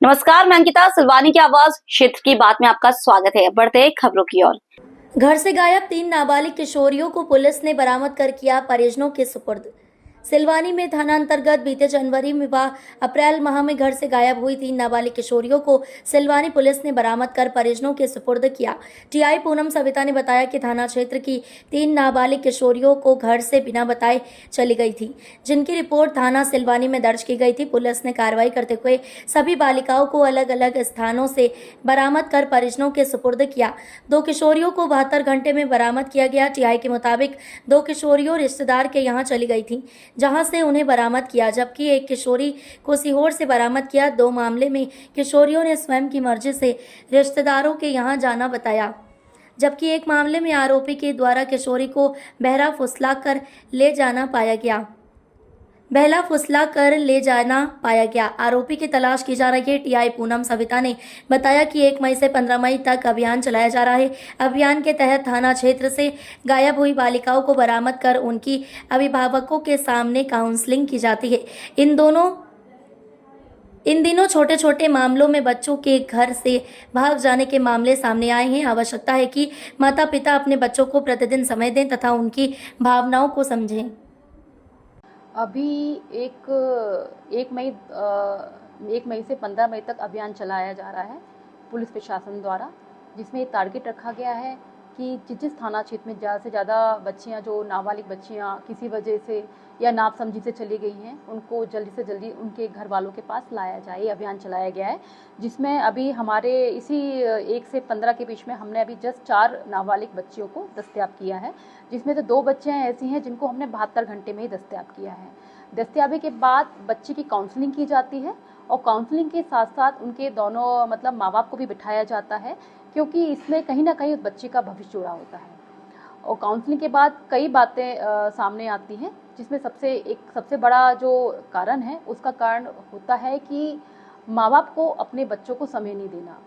नमस्कार, मैं अंकिता। सिलवानी की आवाज क्षेत्र की बात में आपका स्वागत है। बढ़ते हैं खबरों की ओर। घर से गायब 3 नाबालिग किशोरियों को पुलिस ने बरामद कर किया परिजनों के सुपुर्द। सिलवानी में थाना अंतर्गत बीते जनवरी में व अप्रैल माह में घर से गायब हुई 3 नाबालिग किशोरियों को सिलवानी पुलिस ने बरामद कर परिजनों के सुपुर्द किया। टीआई पूनम सविता ने बताया कि थाना क्षेत्र की 3 नाबालिग किशोरियों को घर से बिना बताए चली गई थी, जिनकी रिपोर्ट थाना सिलवानी में दर्ज की गई थी। पुलिस ने कार्रवाई करते हुए सभी बालिकाओं को अलग अलग स्थानों से बरामद कर परिजनों के सुपुर्द किया। 2 किशोरियों को 72 घंटे में बरामद किया गया। टीआई के मुताबिक 2 किशोरियों रिश्तेदार के यहाँ चली गई थी, जहां से उन्हें बरामद किया, जबकि एक किशोरी को सीहोर से बरामद किया। 2 मामले में किशोरियों ने स्वयं की मर्जी से रिश्तेदारों के यहां जाना बताया, जबकि एक मामले में आरोपी के द्वारा किशोरी को बहला फुसला कर ले जाना पाया गया। आरोपी की तलाश की जा रही है। टीआई पूनम सविता ने बताया कि 1 मई से 15 मई तक अभियान चलाया जा रहा है। अभियान के तहत थाना क्षेत्र से गायब हुई बालिकाओं को बरामद कर उनकी अभिभावकों के सामने काउंसलिंग की जाती है। इन दिनों छोटे छोटे मामलों में बच्चों के घर से भाग जाने के मामले सामने आए हैं। आवश्यकता है कि माता पिता अपने बच्चों को प्रतिदिन समय दें तथा उनकी भावनाओं को समझें। अभी एक मई से 15 मई तक अभियान चलाया जा रहा है पुलिस प्रशासन द्वारा, जिसमें ये टारगेट रखा गया है कि जिस थाना क्षेत्र में ज़्यादा से ज़्यादा बच्चियां, जो नाबालिग बच्चियां किसी वजह से या नापसमझी से चली गई हैं, उनको जल्दी से जल्दी उनके घर वालों के पास लाया जाए। ये अभियान चलाया गया है, जिसमें अभी हमारे इसी 1 से 15 के बीच में हमने अभी जस्ट 4 नाबालिग बच्चियों को दस्तयाब किया है, जिसमें से 2 बच्चियां ऐसी हैं जिनको हमने 72 घंटे में ही दस्तयाब किया है। दस्तयाबी के बाद बच्ची की काउंसलिंग की जाती है और काउंसलिंग के साथ साथ उनके दोनों मतलब माँ बाप को भी बिठाया जाता है, क्योंकि इसमें कहीं ना कहीं उस बच्चे का भविष्य जुड़ा होता है। और काउंसलिंग के बाद कई बातें सामने आती हैं, जिसमें सबसे बड़ा जो कारण है, उसका कारण होता है कि माँ बाप को अपने बच्चों को समय नहीं देना।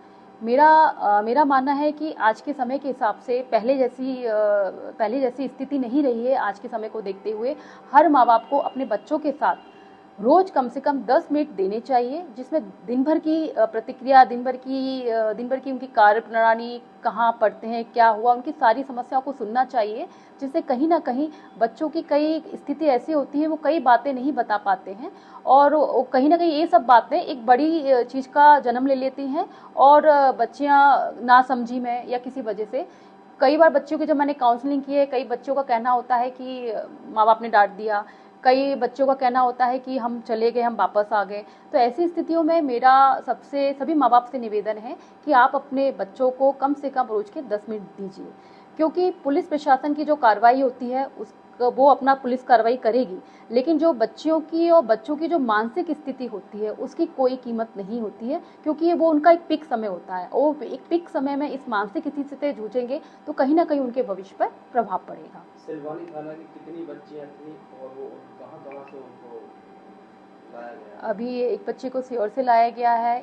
मेरा मानना है कि आज के समय के हिसाब से पहले जैसी स्थिति नहीं रही है। आज के समय को देखते हुए हर माँ बाप को अपने बच्चों के साथ रोज कम से कम 10 मिनट देने चाहिए, जिसमें दिन भर की प्रतिक्रिया, दिन भर की उनकी कार्य प्रणाली, कहाँ पढ़ते हैं, क्या हुआ, उनकी सारी समस्याओं को सुनना चाहिए, जिससे कहीं ना कहीं बच्चों की कई स्थिति ऐसी होती है, वो कई बातें नहीं बता पाते हैं और कहीं ना कहीं ये सब बातें एक बड़ी चीज़ का जन्म ले लेती हैं और बच्चियाँ नासमझी में या किसी वजह से कई बार बच्चों की, जब मैंने काउंसलिंग की है, कई बच्चों का कहना होता है कि माँ बाप ने डांट दिया, कई बच्चों का कहना होता है कि हम चले गए, हम वापस आ गए। तो ऐसी स्थितियों में मेरा सभी माँ बाप से निवेदन है कि आप अपने बच्चों को कम से कम रोज के 10 मिनट दीजिए, क्योंकि पुलिस प्रशासन की जो कार्रवाई होती है वो अपना पुलिस कार्रवाई करेगी, लेकिन जो बच्चियों की और बच्चों की जो मानसिक स्थिति होती है उसकी कोई कीमत नहीं होती है, क्योंकि वो उनका एक पीक समय होता है। वो एक पीक समय में इस मानसिक स्थिति से जूझेंगे तो कहीं ना कहीं उनके भविष्य पर प्रभाव पड़ेगा। सिलवानी थाना की कितनी बच्चियां थी और वो कहां से उनको लाया गया? अभी एक बच्चे को सीहोर से लाया गया है,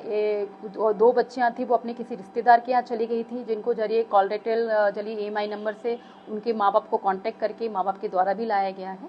और 2 बच्चियां थी, वो अपने किसी रिश्तेदार के यहाँ चली गई थी, जिनको जरिए कॉल डिटेल EMI नंबर से उनके माँ बाप को कांटेक्ट करके माँ बाप के द्वारा भी लाया गया है।